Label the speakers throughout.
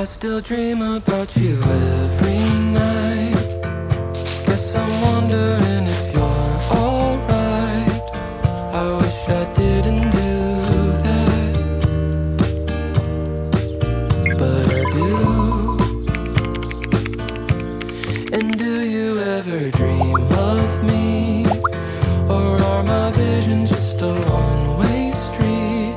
Speaker 1: I still dream about you every night. Guess I'm wondering if you're alright. I wish I didn't do that, but I do. And do you ever dream of me? Or are my visions just a one-way street?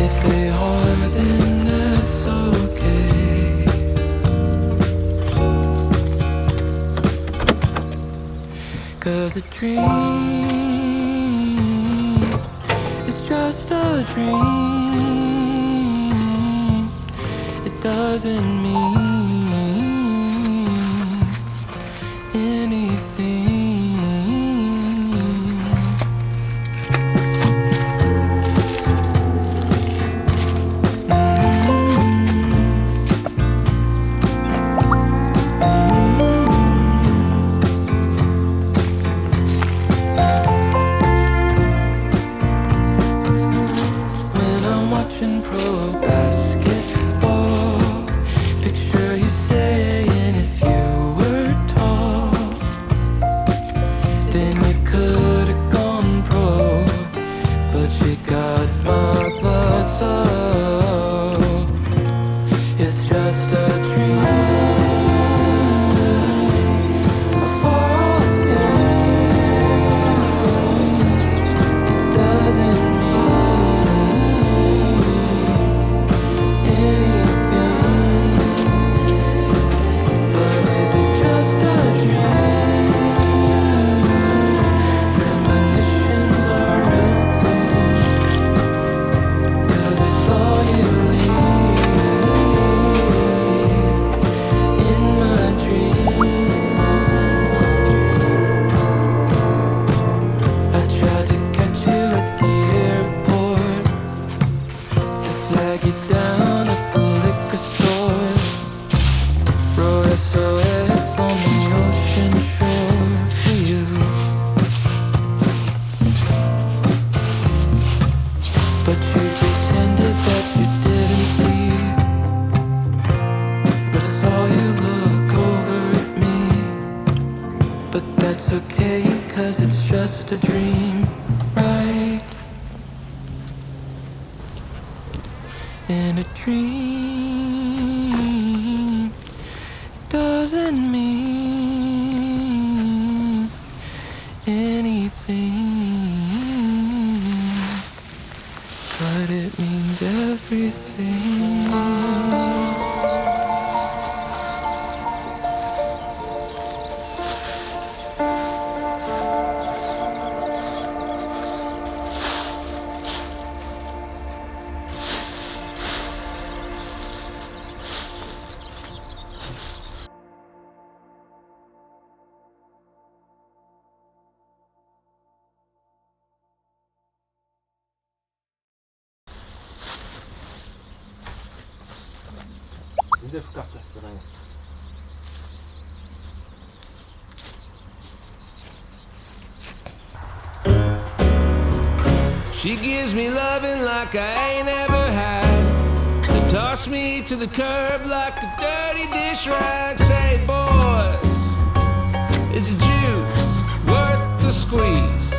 Speaker 1: If they are, then that's okay. 'Cause a dream is just a dream. It doesn't mean anything. When I'm watching pro basketball, picture you saying if you were tall, then you could have gone pro, but you got my blood, so it's just a dream. For all things, it doesn't mean anything. But is it just a dream? Premonitions are real things, 'cause it's all you leave in my dreams. I tried to catch you at the airport, to flag you down at the liquor store, wrote SOS on the ocean shore for you. But you pretended that you didn't see, but I saw you look over at me. But that's okay, 'cause it's just a dream, right? In a dream, it doesn't mean anything, but it means everything.
Speaker 2: She gives me loving like I ain't ever had, and toss me to the curb like a dirty dish rag. Say, boys, is the juice worth the squeeze?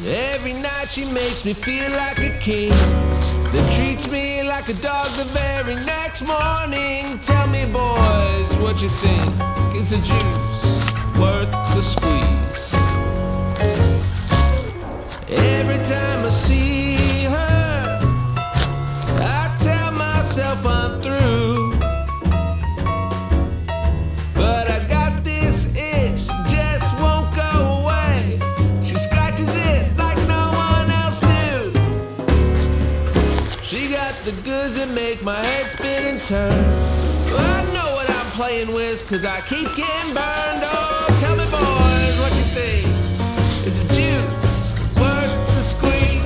Speaker 2: Every night she makes me feel like a king, then treats me like a dog the very next morning. Tell me, boys, what you think? Is the juice worth the squeeze? Every time I see her, I tell myself I'm through, but I got this itch, just won't go away. She scratches it like no one else do. She got the goods that make my head spin and turn. Well, I know what I'm playing with, 'cause I keep getting burned. Oh, tell me, boys, what you think? Is the juice worth the squeeze?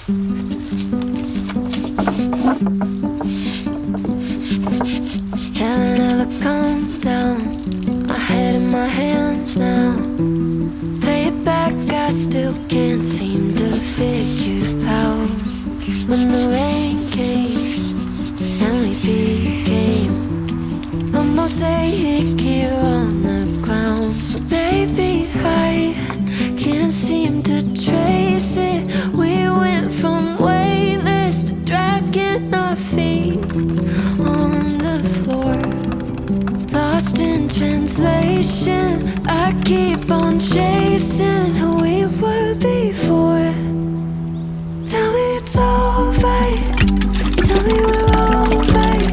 Speaker 1: Telling her to calm down. My head in my hands now. Play it back, I still can't seem to figure out. When the rain came and we became a mosaic here on the ground. But baby, I can't seem to trace it. We went from weightless to dragging our feet on the floor. Lost in translation, I keep on chasing who we were before. Tell me it's alright. Tell me we're alright.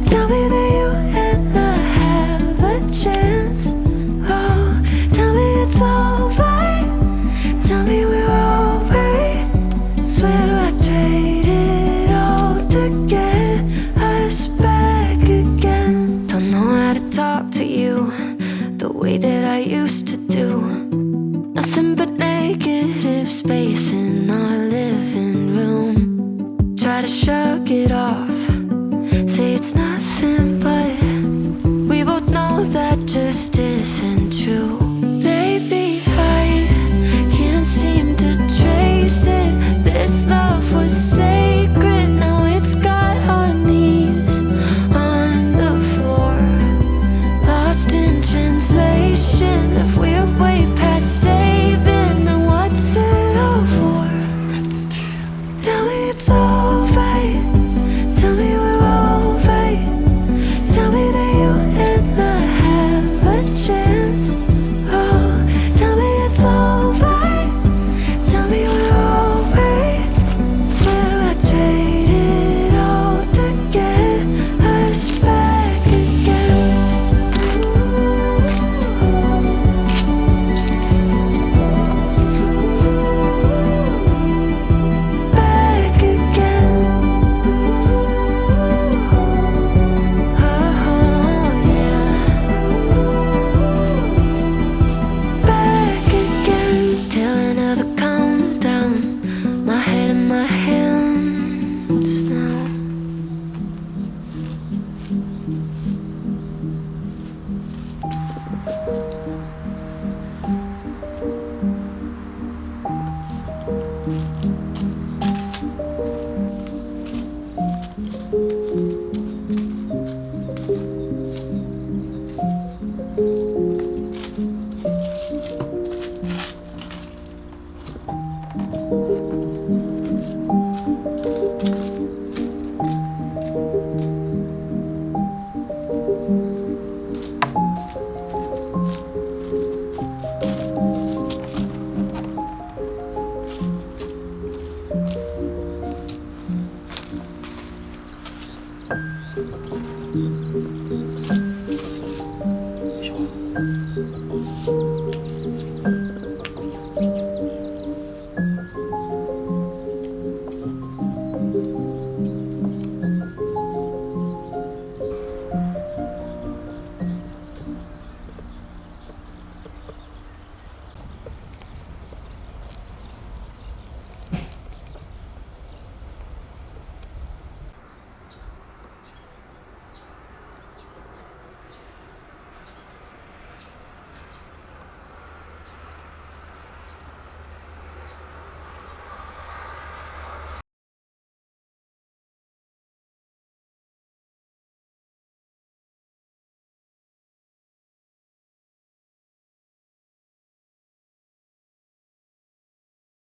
Speaker 1: Tell me that you and I have a chance. Oh, tell me it's alright. Tell me we're alright. Swear I traded all to get us back again. Don't know how to talk to you the way that I used to do. Nothing but negative space in our living room. Try to shrug it off, say it's nothing, but we both know that just isn't true. Baby, I can't seem to trace it. This love was